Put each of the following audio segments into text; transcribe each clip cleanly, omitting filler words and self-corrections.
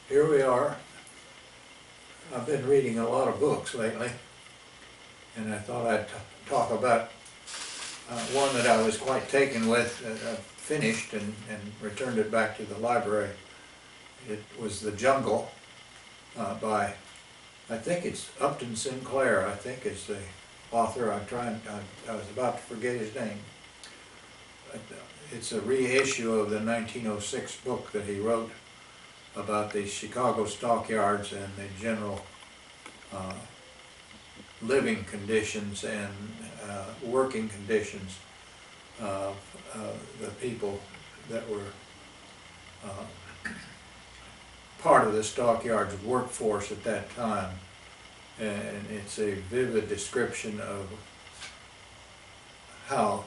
Here we are. I've been reading a lot of books lately, and I thought I'd talk about one that I was quite taken with, that I finished and returned it back to the library. It was The Jungle by, I think it's Upton Sinclair, I think is the author. I was about to forget his name. It's a reissue of the 1906 book that he wrote about the Chicago stockyards and the general living conditions and working conditions of the people that were part of the stockyards workforce at that time. And it's a vivid description of how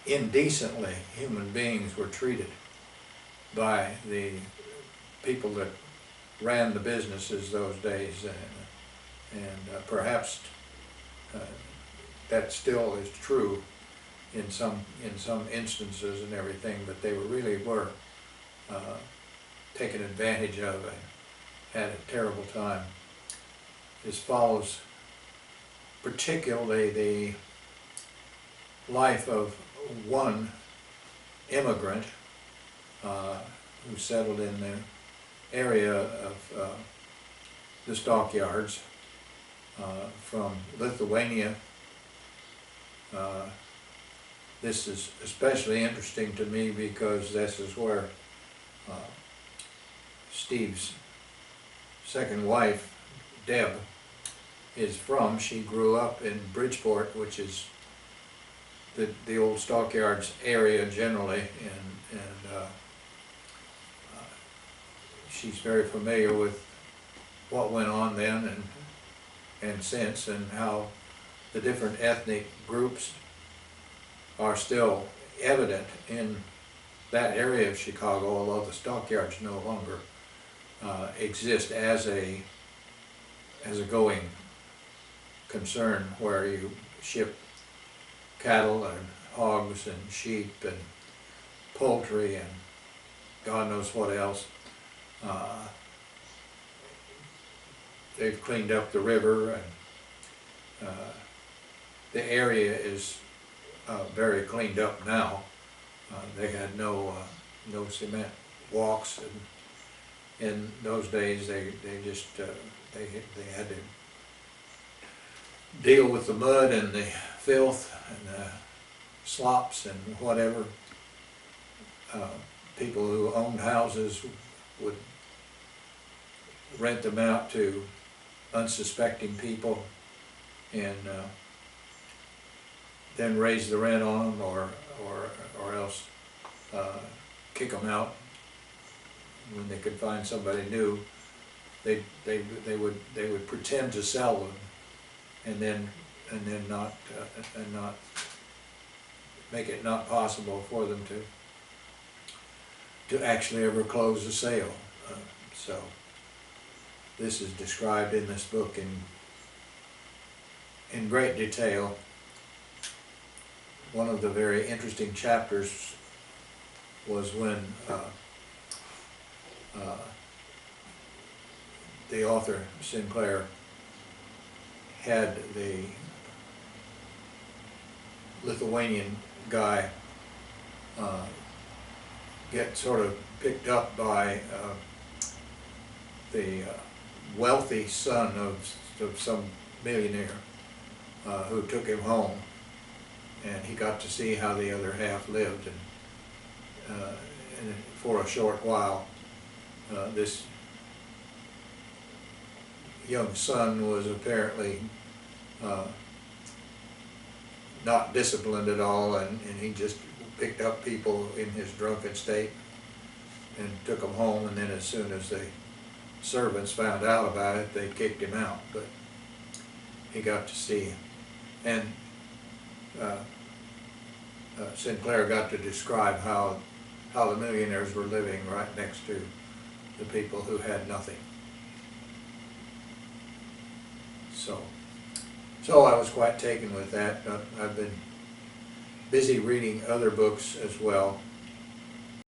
indecently human beings were treated by the people that ran the businesses those days, and perhaps that still is true in some instances and everything, but they really were taken advantage of and had a terrible time. This follows particularly the life of one immigrant who settled in the area of the stockyards from Lithuania. This is especially interesting to me because this is where Steve's second wife, Deb, is from. She grew up in Bridgeport, which is the old stockyards area generally, and she's very familiar with what went on then and since, and how the different ethnic groups are still evident in that area of Chicago, although the stockyards no longer exist as a going concern where you ship cattle and hogs and sheep and poultry and God knows what else. They've cleaned up the river, and the area is very cleaned up now. They had no cement walks, and in those days they just they had to deal with the mud and the filth and the slops and whatever. People who owned houses would rent them out to unsuspecting people and then raise the rent on them, or else kick them out when they could find somebody new. They would pretend to sell them, and then not make it not possible for them to actually ever close the sale. So this is described in this book in great detail. One of the very interesting chapters was when the author, Sinclair, had the Lithuanian guy get sort of picked up by the wealthy son of some millionaire who took him home, and he got to see how the other half lived, and for a short while this young son was apparently not disciplined at all, and he just picked up people in his drunken state and took them home, and then as soon as the servants found out about it, they kicked him out. But he got to see him, and Sinclair got to describe how the millionaires were living right next to the people who had nothing. So I was quite taken with that. I've been busy reading other books as well.